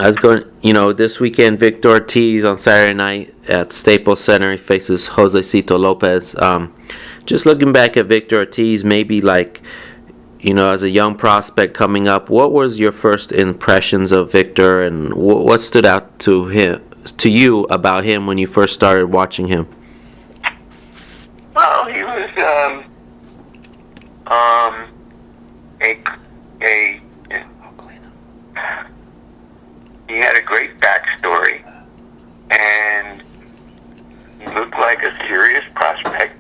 I was going, this weekend, Victor Ortiz on Saturday night at Staples Center. He faces Josecito Lopez. Just looking back at Victor Ortiz, maybe like, as a young prospect coming up, what was your first impressions of Victor, and what stood out to you about him when you first started watching him? Well, he was a he had a great backstory, and he looked like a serious prospect.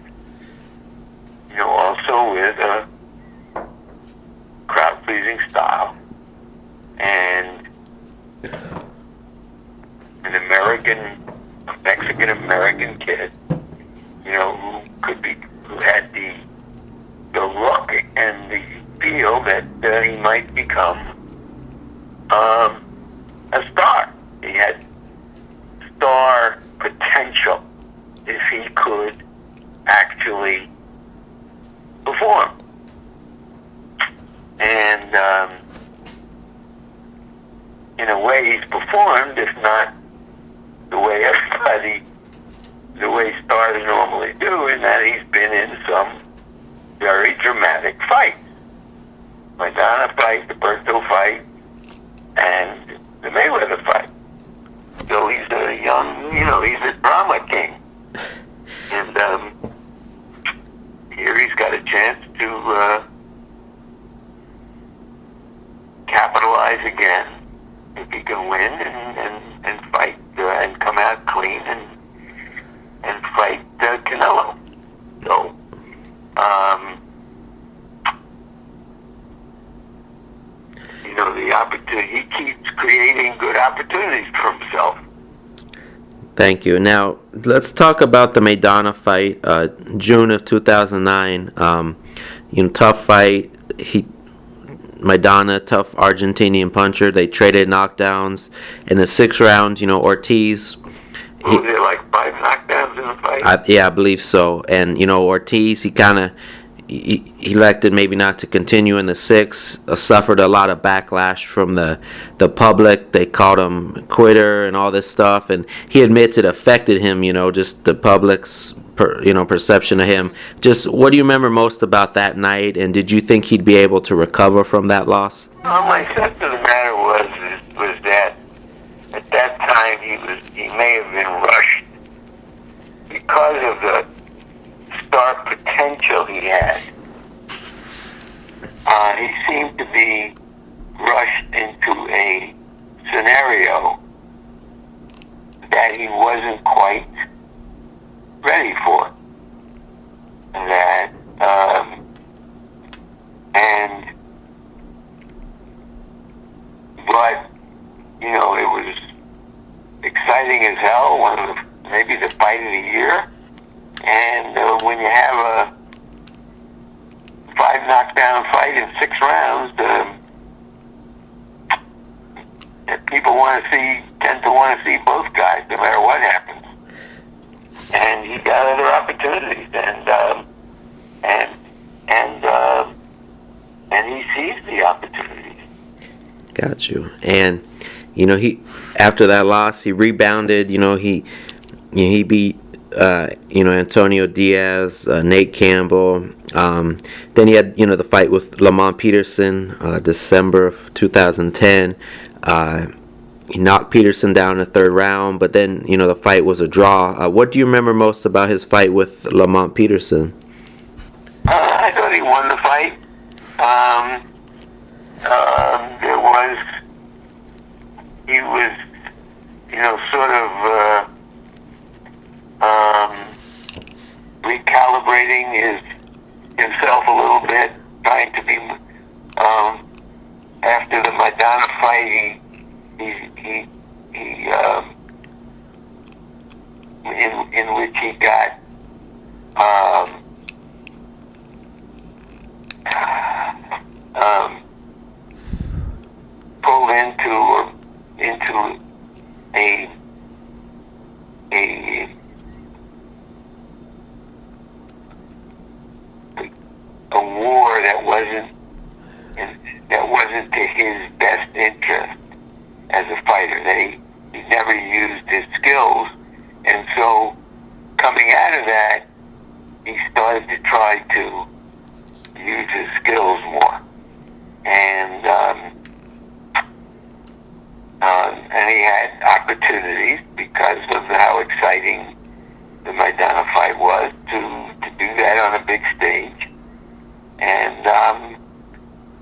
Also with a crowd-pleasing style, and an Mexican-American kid, who had the look and the feel that he might become a star. He had star potential if he could actually perform. And in a way, he's performed, if not the way stars normally do, in that he's been in some very dramatic fights. Madonna fight, the Berto fight, and the Mayweather fight. So he's a young, he's a drama king. And here he's got a chance to capitalize again if he can win and fight and come out clean and fight Canelo. So, the opportunity, he keeps creating good opportunities for himself. Thank you. Now, let's talk about the Madonna fight, June of 2009. Tough fight. Madonna, tough Argentinian puncher. They traded knockdowns. In the 6th round, Ortiz... Was there like 5 knockdowns in the fight? I believe so. And, Ortiz, he elected maybe not to continue in the 6th, suffered a lot of backlash from the public. They called him a quitter and all this stuff, and he admits it affected him, just the public's perception of him. Just what do you remember most about that night, and did you think he'd be able to recover from that loss? My sense of the matter was that at that time he may have been rushed because of the star potential he had. He seemed to be rushed into a scenario that he wasn't quite ready for. But it was exciting as hell. Maybe the fight of the year. And when you have a 5 knockdown fight in 6 rounds, people tend to want to see both guys, no matter what happens. And he got other opportunities, and he seized the opportunities. Got you. And he after that loss, he rebounded. He beat Antonio Diaz, Nate Campbell. Then he had the fight with Lamont Peterson, December of 2010. He knocked Peterson down in the 3rd round, but then the fight was a draw. What do you remember most about his fight with Lamont Peterson? I thought he won the fight. He was sort of recalibrating himself a little bit, trying to be after the Madonna fight. He in which he got pulled into a war that wasn't to his best interest, as a fighter. He never used his skills, and so coming out of that, he started to try to use his skills more, and he had opportunities because of how exciting the Madonna fight was to do that on a big stage. And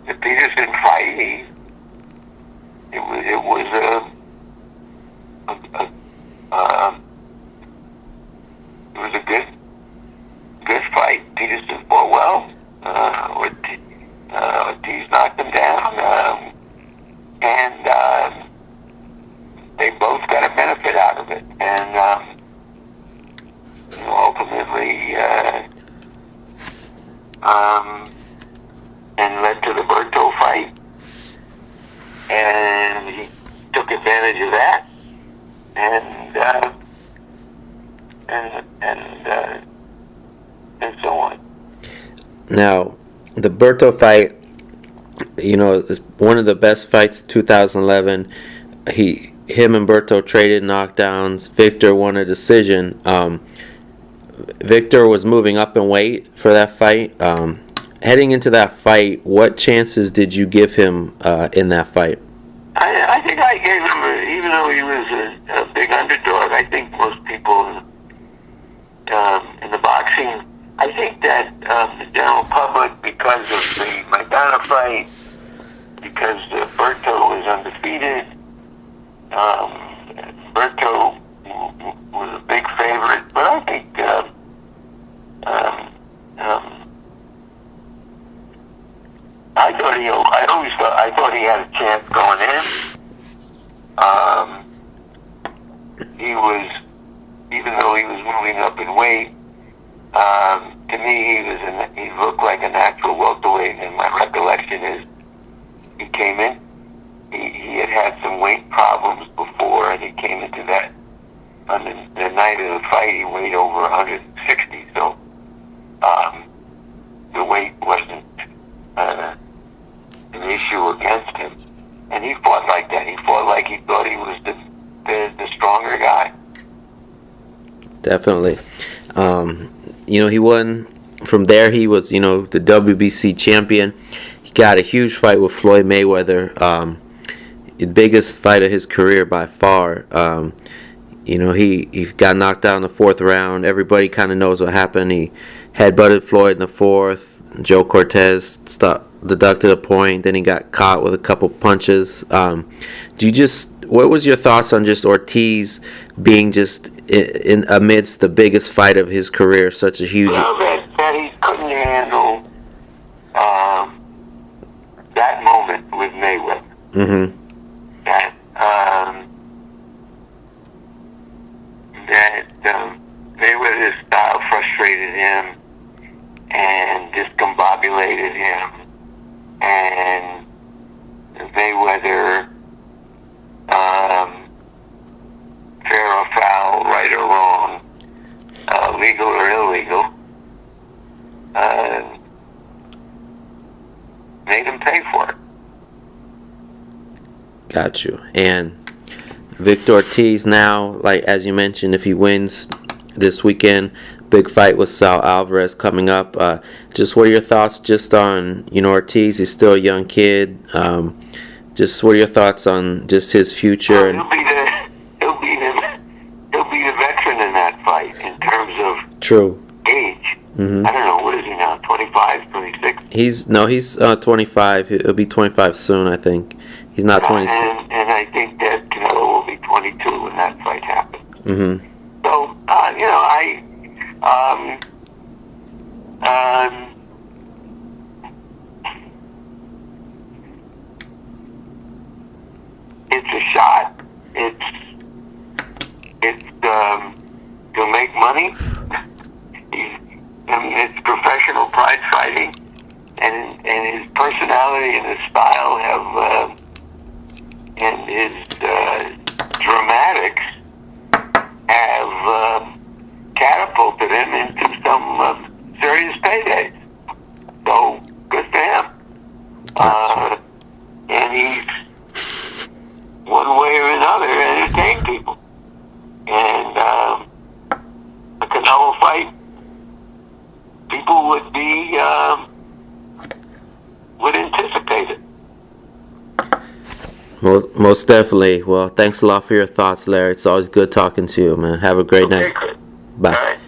the Peterson fight, it was a good fight. Peterson fought well. Ortiz knocked him down, and they both got a benefit out of it. And ultimately, and led to the Berto fight, and he took advantage of that, and so on. Now, the Berto fight, is one of the best fights of 2011. Him and Berto traded knockdowns. Victor won a decision. Victor was moving up in weight for that fight. Heading into that fight, what chances did you give him in that fight? I think I gave him, even though he was a big underdog, I think most people in the boxing, I think that the general public, because of the Madonna fight, because Berto was undefeated, Berto was a big favorite, but I think I thought he had a chance going in. He was, even though he was moving up in weight, to me he looked like a natural welterweight. And my recollection is he came in. He had some weight problems before, and he came into that on the night of the fight. He weighed over 160, so the weight wasn't an issue against him, and he fought like that. He fought like he thought he was the stronger guy. Definitely. He won. From there, he was, the WBC champion. He got a huge fight with Floyd Mayweather. The biggest fight of his career by far. He got knocked out in the fourth round. Everybody kind of knows what happened. He headbutted Floyd in the fourth. Joe Cortez deducted a point. Then he got caught with a couple punches. What was your thoughts on just Ortiz being just in amidst the biggest fight of his career, such a huge? Well, that he couldn't handle that moment with Mayweather. Mm-hmm. That Mayweather's style frustrated him and discombobulated him, and Mayweather, fair or foul, right or wrong, legal or illegal, made him pay for it. Got you. And Victor Ortiz now, like as you mentioned, if he wins this weekend, big fight with Saul Alvarez coming up. Just what are your thoughts just on, Ortiz? He's still a young kid. Just what are your thoughts on just his future? Well, he'll be the veteran in that fight in terms of True. age. Mm-hmm. I don't know, what is he now? 25, 26? He's 25. He'll be 25 soon, I think. He's not 26. And I think that Canelo will be 22 when that fight happens. Mm-hmm. So, it's a shot. It's to make money. It's professional prize fighting, and his personality and his style have, and his dramatics have catapulted him into some serious paydays. So good for him. And he's one way nobody would anticipate it. Most definitely. Well, thanks a lot for your thoughts, Larry. It's always good talking to you, man. Have a great night. Good. Bye. All right.